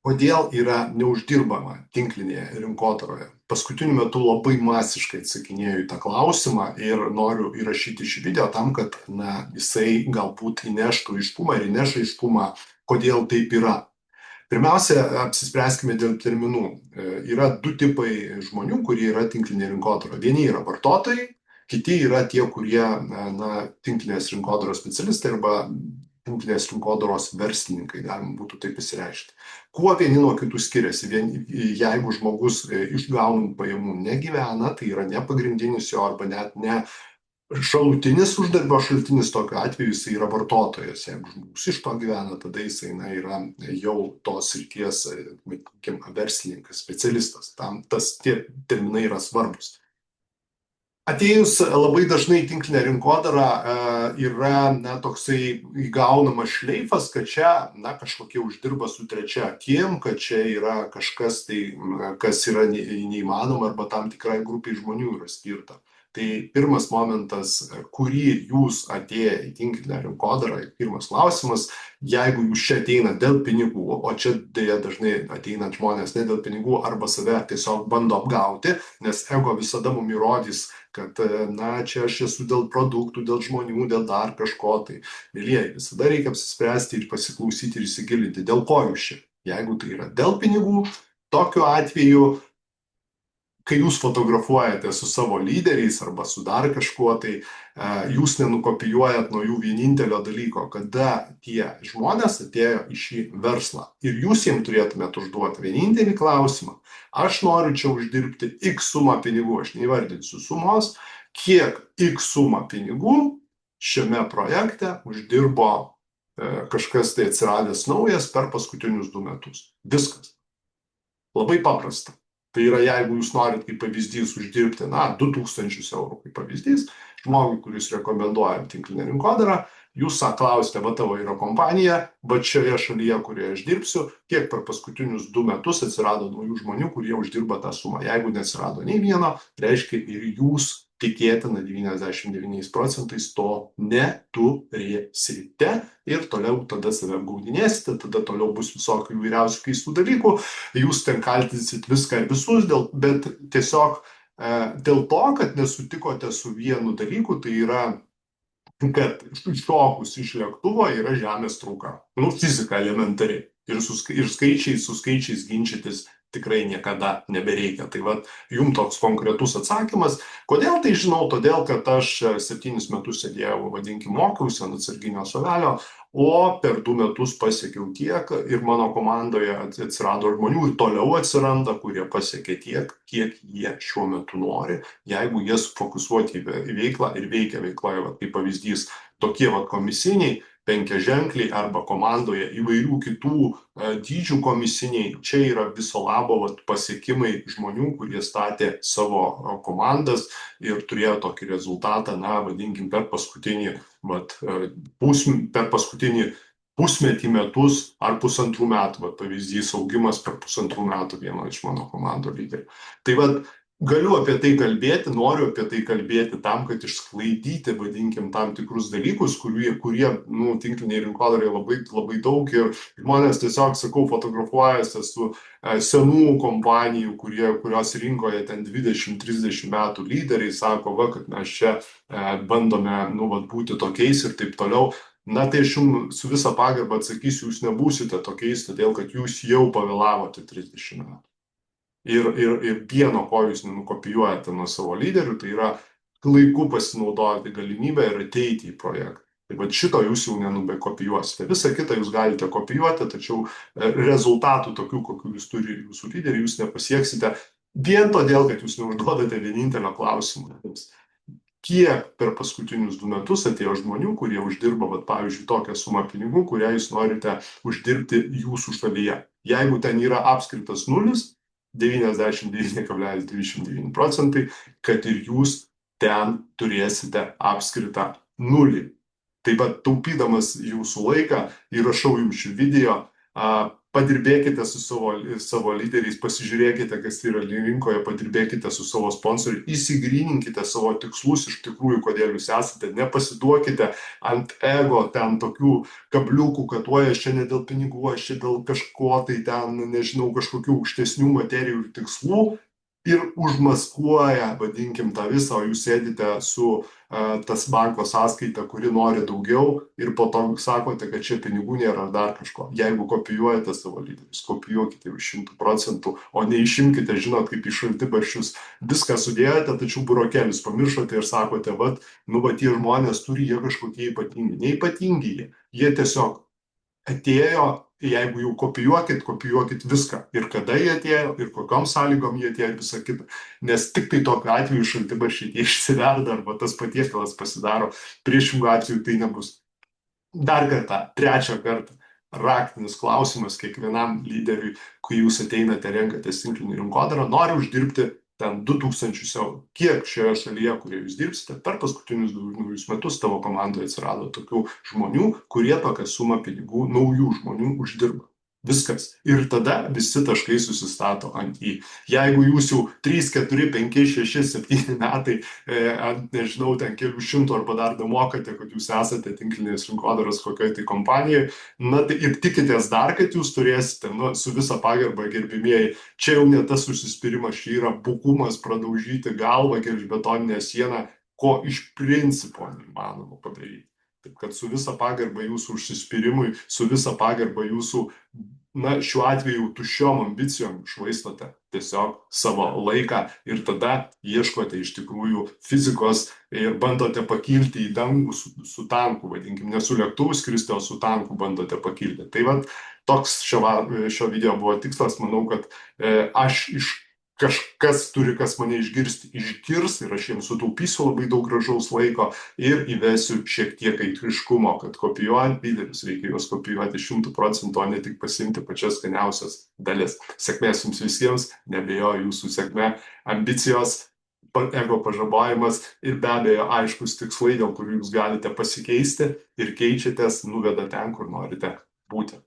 Kodėl yra neuždirbama tinklinėje rinkodaroje? Paskutiniu metu labai masiškai atsakinėju į tą klausimą ir noriu įrašyti šį video tam, kad jisai galbūt įneštų aiškumą ir įneša aiškumą, kodėl taip yra. Pirmiausia, apsispręskime dėl terminų. Yra du tipai žmonių, kurie yra tinklinė rinkodara. Vieni yra vartotojai, kiti yra tie, kurie tinklinės rinkodaros specialistai arba tinklinės rinkodaros verslininkai, galima būtų taip įsireikšti. Kuo vieni nuo kitų skiriasi? Jeigu žmogus iš gaunamų pajamų negyvena, tai yra ne pagrindinis jo arba net ne šalutinis uždarbio šaltinis, tokiu atveju jisai yra vartotojas. Jeigu žmogus iš to gyvena, tada jisai yra jau tos srities verslininkas, specialistas. Tie terminai yra svarbus. Atėjus labai dažnai tinklinė rinkodara yra toksai įgaunamas šleifas, kad čia kažkokie uždirba su trečia akim, kad čia yra kažkas tai, kas yra neįmanoma arba tam tikrai grupiai žmonių yra skirta. Tai pirmas momentas, kurį jūs atėję į tinklinę rinkodarą, pirmas klausimas, jeigu jūs čia ateina dėl pinigų, o čia dėja dažnai ateina žmonės ne dėl pinigų arba save tiesiog bando apgauti, nes ego visada mums įrodys, kad čia aš esu dėl produktų, dėl žmonių, dėl dar kažko. Tai, mėlyjeji, visada reikia apsispręsti ir pasiklausyti ir įsigilinti, dėl ko jūs čia. Jeigu tai yra dėl pinigų, tokiu atveju, kai jūs fotografuojate su savo lyderiais arba su dar kažkuo, tai jūs nenukopijuojat nuo jų vienintelio dalyko, kada tie žmonės atėjo į šį verslą. Ir jūs jiems turėtumėte užduoti vienintelį klausimą. Aš noriu čia uždirbti X sumą pinigų, aš neįvardinsiu sumos, kiek X sumą pinigų šiame projekte uždirbo kažkas tai atsiradęs naujas per paskutinius 2 metus. Viskas. Labai paprasta. Tai yra, jeigu jūs norit kaip pavyzdys uždirbti 2000 eurų kaip pavyzdys, žmogui, kuris rekomenduoja tinklinę rinkodarą, jūs klausite, va tavo yra kompanija, va šioje šalyje, kurioje aš dirbsiu, kiek per paskutinius 2 metus atsirado naujų žmonių, kurie uždirba tą sumą. Jeigu neatsirado nei vieno, reiškia ir jūs tikėtina 99% to neturėsite ir toliau tada save apgaudinėsite, tada toliau bus visokių įvairiausių keistų dalykų, jūs ten kaltinsit viską ir visus, bet tiesiog dėl to, kad nesutikote su vienu dalyku, tai yra, kad iššokus iš lėktuvo yra žemės trauka. Fizika elementari. Ir su skaičiais ginčytis tikrai niekada nebereikia. Tai jums toks konkretus atsakymas. Kodėl tai žinau? Todėl, kad aš 7 metus sėdėjau, mokiausi ant atsarginio suolelio, o per 2 metus pasiekiau tiek ir mano komandoje atsirado žmonių ir toliau atsiranda, kurie pasiekė tiek, kiek jie šiuo metu nori, jeigu jie sufokusuoti į veiklą ir veikia veikloje, kaip pavyzdys, tokie komisiniai, 5-ženkliai arba komandoje įvairių kitų dydžių komisiniai. Čia yra viso labo pasiekimai žmonių, kurie statė savo komandas ir turėjo tokį rezultatą, vadinkim, per paskutinį pusmetį, metus ar 1,5 metų. Pavyzdys, augimas per 1,5 metų vieno iš mano komandų lyderių. Tai galiu apie tai kalbėti, noriu apie tai kalbėti tam, kad išsklaidyti, vadinkim, tam tikrus dalykus, kurie tinkliniai rinkodarai labai daug ir žmonės tiesiog, sakau, fotografuojasi su senų kompanijų, kurios rinkoje ten 20-30 metų lyderiai, sako, kad mes čia bandome būti tokiais ir taip toliau. Tai aš jums su visą pagarbą atsakysiu, jūs nebūsite tokiais, todėl kad jūs jau pavėlavote 30 metų. Ir vieno, ko jūs nenukopijuojate nuo savo lyderių, tai yra laiku pasinaudoti galimybę ir ateiti į projektą. Tai šito jūs jau nenubekopijuosite. Visą kitą jūs galite kopijuoti, tačiau rezultatų tokių, kokių jūs turi jūsų lyderiai, jūs nepasieksite vien todėl, kad jūs neužduodate vienintelio klausimą. Kiek per paskutinius 2 metus atėjo žmonių, kurie uždirba, pavyzdžiui, tokią sumą pinigų, kurią jūs norite uždirbti jūsų šalyje. Jeigu ten yra apskritas nulis, 99,29%, kad ir jūs ten turėsite apskritą nulį. Taip pat taupydamas jūsų laiką įrašau jums šį video, Padirbėkite su savo lyderiais, pasižiūrėkite, kas yra rinkoje, padirbėkite su savo sponsoriu, įsigryninkite savo tikslus iš tikrųjų, kodėl jūs esate, nepasiduokite ant ego ten tokių kabliukų, kad oi, aš čia ne dėl pinigų, aš čia dėl kažko tai ten, nežinau, kažkokių aukštesnių materijų ir tikslų ir užmaskuoja, vadinkim, tą visą, o jūs sėdite su tas banko sąskaita, kuri nori daugiau ir po to sakote, kad čia pinigų nėra ar dar kažko. Jeigu kopijuojate savo lyderius, kopijuokite už 100%, o neišimkite, žinot, kaip iš šaltibarščius viską sudėjote, tačiau burokėlius pamiršote ir sakote, nu, tie žmonės turi, jie kažkokie ypatingi. Neypatingi jie tiesiog atėjo, jeigu jau kopijuokit viską. Ir kada jie atėjo, ir kokiom sąlygom jie atėjo, ir visą kitą. Nes tik tai tokiu atveju šaltibarščiai išsiverda arba tas patiekalas pasidaro, priešingų atveju tai nebus. Dar kartą, trečią kartą, raktinis klausimas kiekvienam lyderiui, kai jūs ateinate, renkatės tinklinį rinkodarą, nori uždirbti ten 2000 eurų. Kiek šioje šalyje, kurioje jūs dirbsite, per paskutinius 2 metus tavo komandoje atsirado tokių žmonių, kurie tokią sumą pinigų naujų žmonių uždirba. Viskas. Ir tada visi taškai susistato ant į. Jeigu jūs jau 3, 4, 5, 6, 7 metai ant, nežinau, ten kelių šimtų arba dar damokate, kad jūs esate tinklinės rinkodaros kokioje tai kompanijoje, na tai ir tikitės dar, kad jūs turėsite, nu, su visa pagarba gerbimieji, čia jau ne tas užsispyrimas, čia yra bukumas pradaužyti galvą gelžbetoninę sieną, ko iš principo neįmanoma padaryti. Taip kad su visa pagarba jūsų užsispyrimui, su visa pagarba jūsų, na, šiuo atveju tuščiom ambicijom švaistote tiesiog savo laiką ir tada ieškote iš tikrųjų fizikos ir bandote pakilti į dangų su tanku, vadinkim, ne su lėktuvu skristi, o su tanku bandote pakilti. Tai vat toks šio video buvo tikslas, manau, kad kažkas turi, kas mane išgirs ir aš jiems sutaupysiu labai daug gražaus laiko ir įvesiu šiek tiek aiškumo, kad kopijuojant lyderius reikia juos kopijuoti 100%, o ne tik pasimti pačias skaniausias dalis. Sėkmės jums visiems, nebejoju jūsų sėkmė, ambicijos, ego pažabojimas ir be abejo aiškus tikslai, dėl kurių jūs galite pasikeisti ir keičiatės, nuveda ten, kur norite būti.